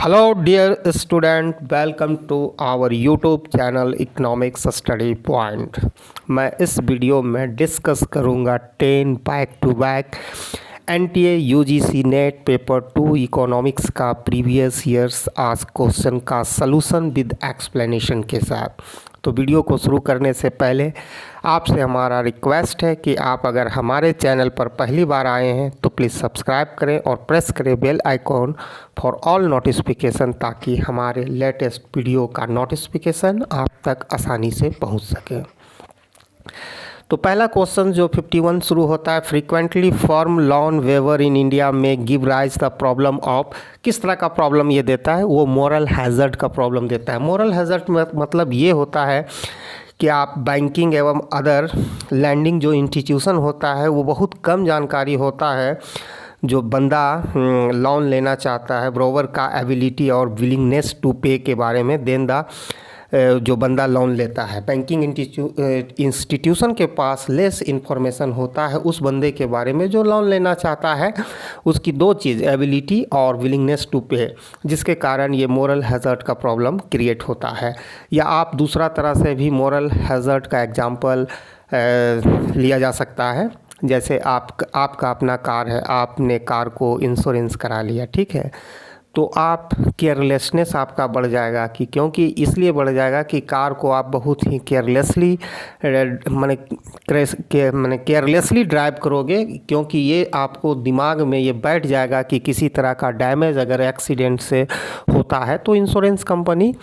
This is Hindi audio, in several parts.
Hello dear student, welcome to our YouTube channel economics study point. मैं इस वीडियो में डिस्कस करूंगा 10 back to back NTA UGC NET paper 2 economics का प्रीवियस ईयर्स आस्क्ड क्वेश्चन का सलूशन विद एक्सप्लेनेशन के साथ। तो वीडियो को शुरू करने से पहले आपसे हमारा रिक्वेस्ट है कि आप अगर हमारे चैनल पर पहली बार आए हैं तो प्लीज़ सब्सक्राइब करें और प्रेस करें bell icon for all notification, ताकि हमारे लेटेस्ट वीडियो का नोटिफिकेशन आप तक आसानी से पहुंच सके। तो पहला क्वेश्चन जो 51 शुरू होता है, frequently form loan waiver in India में give rise the problem of. किस तरह का प्रॉब्लम ये देता है? वो मोरल हैज़र्ड का प्रॉब्लम देता है। मोरल हैज़र्ड मतलब ये होता है कि आप बैंकिंग एवं अदर लैंडिंग जो इंस्टीट्यूशन होता है वो बहुत कम जानकारी होता है। जो बंदा लोन लेना चाहता है, ब्रोवर का एबिलिटी और विलिंगनेस टू पे के बारे में, देन द जो बंदा लोन लेता है, बैंकिंग इंस्टीट्यूशन के पास लेस इन्फॉर्मेशन होता है उस बंदे के बारे में जो लोन लेना चाहता है। उसकी दो चीज़, एबिलिटी और विलिंगनेस टू पे, जिसके कारण ये मोरल हैज़र्ड का प्रॉब्लम क्रिएट होता है। या आप दूसरा तरह से भी मोरल हैज़र्ड का एग्जांपल लिया जा सकता है। जैसे आपका अपना कार है, आपने कार को इंश्योरेंस करा लिया, ठीक है, तो आप केयरलेसनेस आपका बढ़ जाएगा। कि क्योंकि इसलिए बढ़ जाएगा कि कार को आप बहुत ही केयरलेसली केयरलेसली ड्राइव करोगे, क्योंकि ये आपको दिमाग में ये बैठ जाएगा कि किसी तरह का डैमेज अगर एक्सीडेंट से होता है तो इंश्योरेंस कंपनी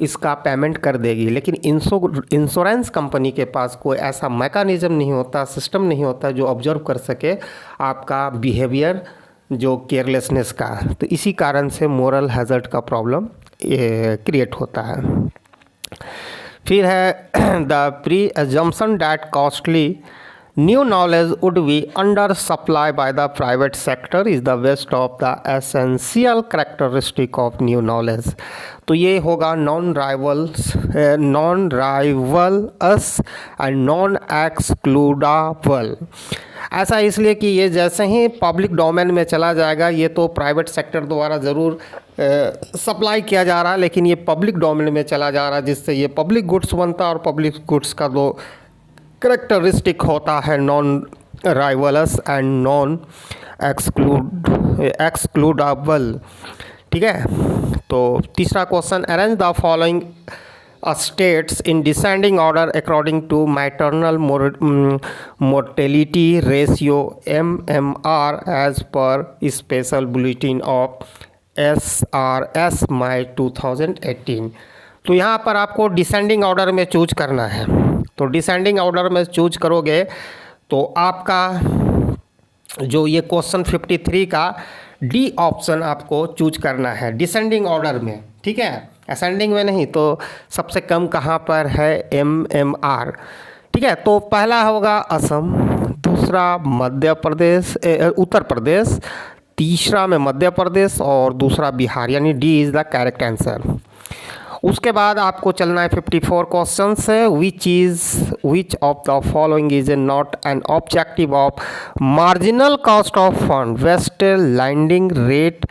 इसका पेमेंट कर देगी। लेकिन इंश्योरेंस कंपनी के पास कोई ऐसा मैकेनिज़्म नहीं होता, सिस्टम नहीं होता जो ऑब्जर्व कर सके आपका बिहेवियर, जो केयरलेसनेस का। तो इसी कारण से मोरल हैज़र्ड का प्रॉब्लम क्रिएट होता है। फिर है the presumption that costly new knowledge would be under supply by the private sector is the vest of the essential characteristic of new knowledge. तो ये होगा non rivals and non excludable. ऐसा इसलिए कि ये जैसे ही पब्लिक डोमेन में चला जाएगा, ये तो प्राइवेट सेक्टर द्वारा ज़रूर सप्लाई किया जा रहा है, लेकिन ये पब्लिक डोमेन में चला जा रहा है, जिससे ये पब्लिक गुड्स बनता है। और पब्लिक गुड्स का दो करेक्टरिस्टिक होता है, नॉन राइवलस एंड नॉन एक्सक्लूडेबल, ठीक है। तो तीसरा question, arrange the following states in descending order according to maternal mortality ratio MMR as per special bulletin of SRS May 2018। तो यहाँ पर आपको डिसेंडिंग ऑर्डर में चूज करना है। तो डिसेंडिंग ऑर्डर में चूज करोगे तो आपका जो ये क्वेश्चन 53 का डी ऑप्शन आपको चूज करना है डिसेंडिंग ऑर्डर में, ठीक है, असेंडिंग में नहीं। तो सबसे कम कहाँ पर है? MMR, ठीक है। तो पहला होगा असम, दूसरा मध्य प्रदेश, उत्तर प्रदेश, तीसरा में मध्य प्रदेश और दूसरा बिहार, यानी D is the correct answer. उसके बाद आपको चलना है 54 क्वेश्चन से, which of the following is not an objective of marginal cost of fund based lending rate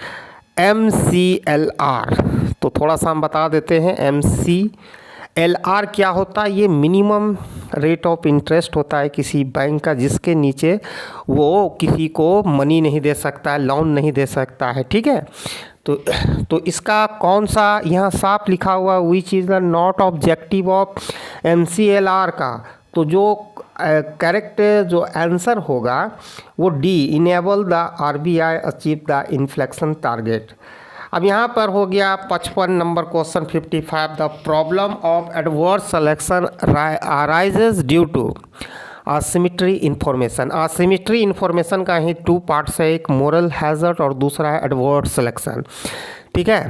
MCLR। तो थोड़ा सा हम बता देते हैं MCLR क्या होता है। ये मिनिमम रेट ऑफ इंटरेस्ट होता है किसी बैंक का, जिसके नीचे वो किसी को मनी नहीं दे सकता है, लोन नहीं दे सकता है, ठीक है। तो इसका कौन सा यहाँ साफ लिखा हुआ, which is the not objective of MCLR का। तो जो करेक्ट जो आंसर होगा वो D, enable the RBI achieve the inflation target. अब यहाँ पर हो गया 55 number question 55, the problem of adverse selection arises due to asymmetry information. Asymmetry information का ही 2 पार्ट्स है, एक मोरल हैज़र्ड और दूसरा है एडवर्स सिलेक्शन, ठीक है।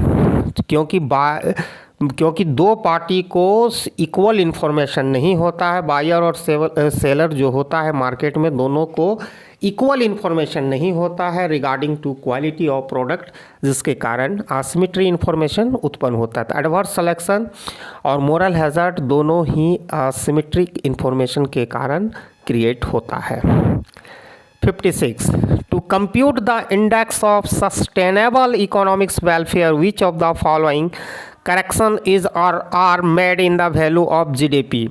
क्योंकि दो पार्टी को इक्वल इन्फॉर्मेशन नहीं होता है, बायर और सेलर जो होता है मार्केट में, दोनों को इक्वल इन्फॉर्मेशन नहीं होता है regarding to quality of product, जिसके कारण असिमेट्री इन्फॉर्मेशन उत्पन्न होता है। तो एडवर्स सिलेक्शन और मोरल हैज़र्ड दोनों ही असिमेट्रिक इन्फॉर्मेशन के कारण क्रिएट होता है। 56. To compute the index of sustainable economics welfare, which of the following correction is or are made in the value of GDP?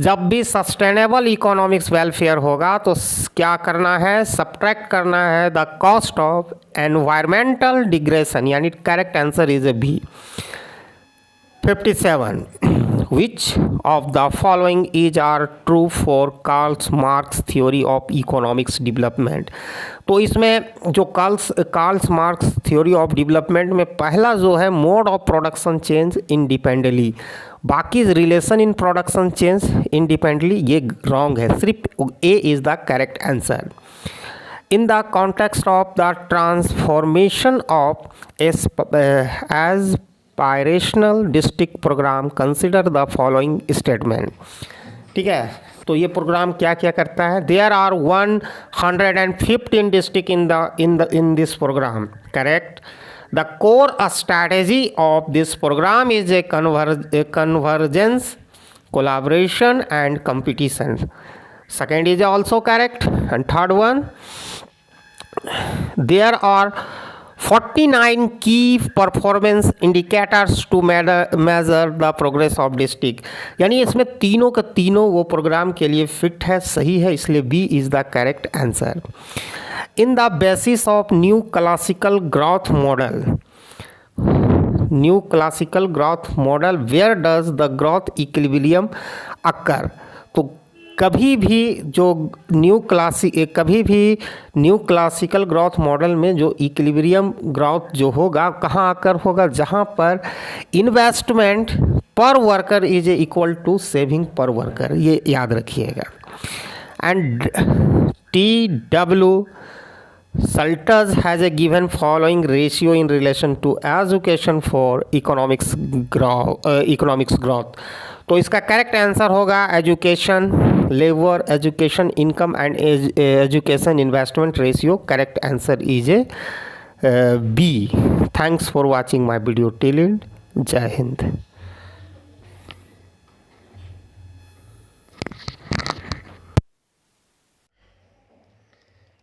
जब भी सस्टेनेबल इकोनॉमिक्स वेलफेयर होगा तो क्या करना है, सब्ट्रैक्ट करना है the cost of environmental degradation, यानी correct answer is A B. 57. Which of the following is are true for Karl Marx theory of economics development? तो इसमें जो Karl Marx theory of development में पहला जो है mode of production change independently, बाकी relation in production change independently, ये रॉन्ग है, सिर्फ A is the correct answer. In the context of the transformation of aspirational district program, consider the following statement. ठीक है, तो ये प्रोग्राम क्या क्या करता है? There are 115 district in this program. Correct. The core strategy of this program is a convergence, collaboration, and competition. Second is also correct. And third one, there are 49 key performance indicators to measure the progress of district. यानी इसमें तीनों का तीनों वो प्रोग्राम के लिए फिट है, सही है, इसलिए B is the correct answer. In the basis of new classical growth model where does the growth equilibrium occur? तो कभी भी न्यू क्लासिकल ग्रोथ मॉडल में जो इक्विलिब्रियम ग्रोथ जो होगा कहाँ आकर होगा? जहाँ पर investment per worker is equal to saving per worker, ये याद रखिएगा. And TW Salters has a given following ratio in relation to education for economics growth. तो इसका करेक्ट आंसर होगा education labour, education income and education investment ratio. Correct answer is A B. Thanks for watching my video till end. जय हिंद.